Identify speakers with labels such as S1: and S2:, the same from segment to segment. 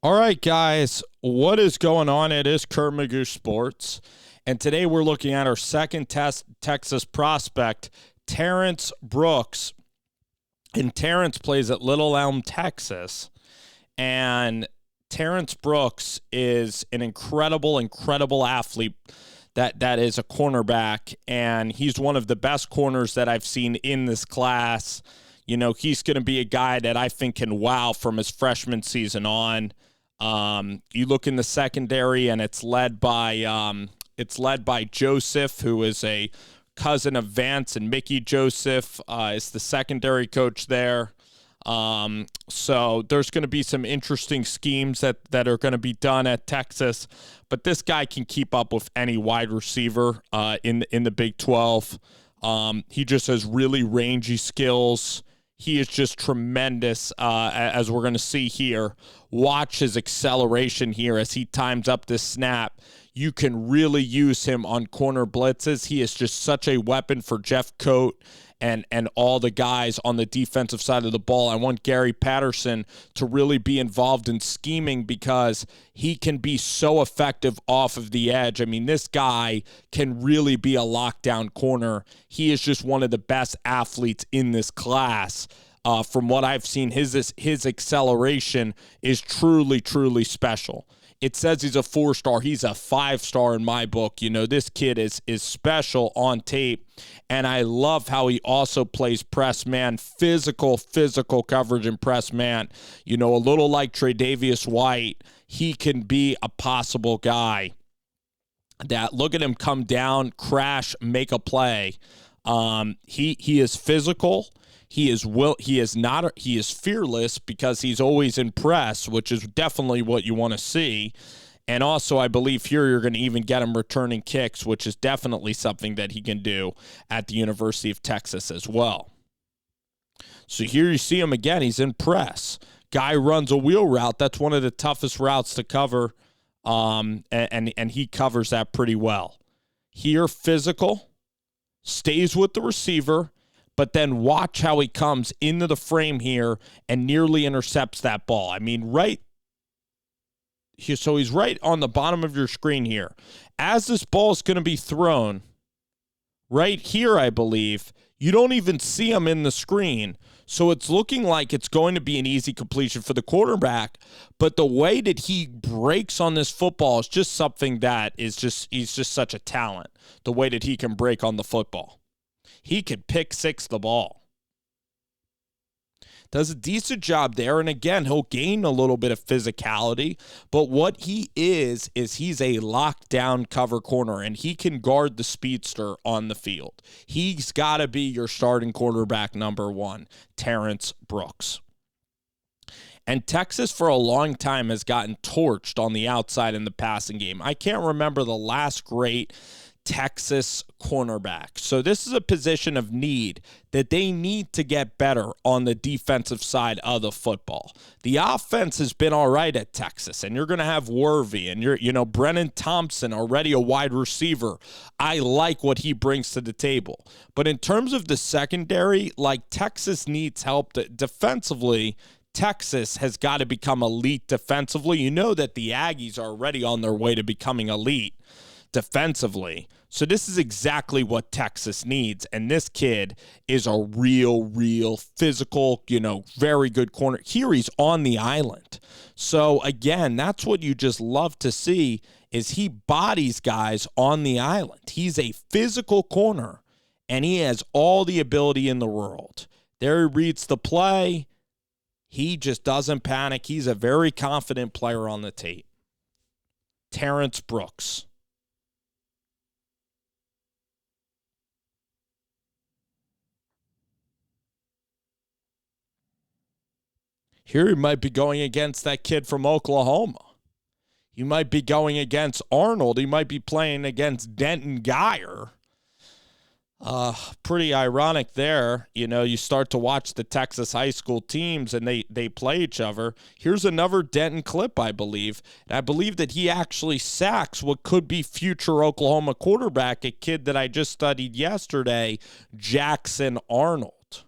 S1: All right, guys, what is going on? It is Kurt Magoo Sports, and today we're looking at our second Texas prospect, Terrance Brooks. And Terrance plays at Little Elm, Texas, and Terrance Brooks is an incredible athlete that is a cornerback, and he's one of the best corners that I've seen in this class. You know, he's going to be a guy that I think can wow from his freshman season on. You look in the secondary, and it's led by Joseph, who is a cousin of Vance and Mickey Joseph, is the secondary coach there. So there's going to be some interesting schemes that are going to be done at Texas, but this guy can keep up with any wide receiver in the Big 12. He just has really rangy skills. He is just tremendous, as we're going to see here. Watch his acceleration here as he times up this snap. You can really use him on corner blitzes. He is just such a weapon for Jeff Coate and all the guys on the defensive side of the ball. I want Gary Patterson to really be involved in scheming because he can be so effective off of the edge. I mean, this guy can really be a lockdown corner. He is just one of the best athletes in this class. From what I've seen, his acceleration is truly special. It says he's a 4-star. He's a 5-star in my book. You know, this kid is special on tape. And I love how he also plays press man, physical coverage and press man. You know, a little like Tre'Davious White, he can be a possible guy that, look at him come down, crash, make a play. He is physical. He is fearless because he's always in press, which is definitely what you want to see. And also, I believe here you're going to even get him returning kicks, which is definitely something that he can do at the University of Texas as well. So here you see him again. He's in press. Guy runs a wheel route. That's one of the toughest routes to cover, and he covers that pretty well. Here, physical, stays with the receiver, but then watch how he comes into the frame here and nearly intercepts that ball. I mean, so he's right on the bottom of your screen here. As this ball is going to be thrown, right here, I believe, you don't even see him in the screen. So it's looking like it's going to be an easy completion for the quarterback. But the way that he breaks on this football is just something that he's just such a talent. The way that he can break on the football. He could pick six the ball. Does a decent job there, and again, he'll gain a little bit of physicality, but what he is he's a lockdown cover corner, and he can guard the speedster on the field. He's got to be your starting quarterback number one, Terrance Brooks. And Texas, for a long time, has gotten torched on the outside in the passing game. I can't remember the last great Texas cornerback. So this is a position of need that they need to get better on the defensive side of the football. The offense has been all right at Texas, and you're going to have Worthy and Brennan Thompson, already a wide receiver. I like what he brings to the table. But in terms of the secondary, like, Texas needs help defensively. Texas has got to become elite defensively. You know that the Aggies are already on their way to becoming elite defensively. So this is exactly what Texas needs. And this kid is a real physical, very good corner. Here he's on the island. So again, that's what you just love to see is he bodies guys on the island. He's a physical corner, and he has all the ability in the world. There he reads the play. He just doesn't panic. He's a very confident player on the tape. Terrance Brooks. Here he might be going against that kid from Oklahoma. He might be going against Arnold. He might be playing against Denton Geyer. Pretty ironic there. You start to watch the Texas high school teams and they play each other. Here's another Denton clip, I believe. And I believe that he actually sacks what could be future Oklahoma quarterback, a kid that I just studied yesterday, Jackson Arnold.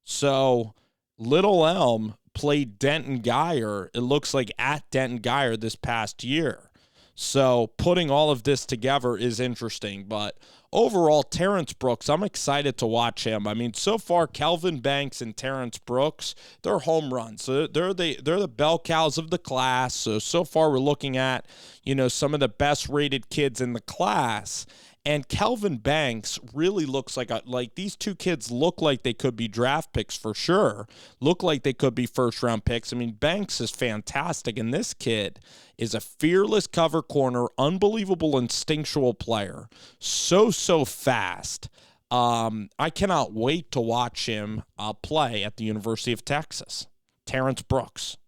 S1: So Little Elm played Denton Guyer, it looks like, at Denton Guyer this past year. So putting all of this together is interesting. But overall, Terrance Brooks, I'm excited to watch him. I mean, so far, Kelvin Banks and Terrance Brooks, they're home runs. So they're the bell cows of the class. So far, we're looking at, some of the best rated kids in the class. And Kelvin Banks really looks like these two kids look like they could be draft picks for sure. Look like they could be first-round picks. I mean, Banks is fantastic, and this kid is a fearless cover corner, unbelievable instinctual player. So fast. I cannot wait to watch him play at the University of Texas. Terrance Brooks.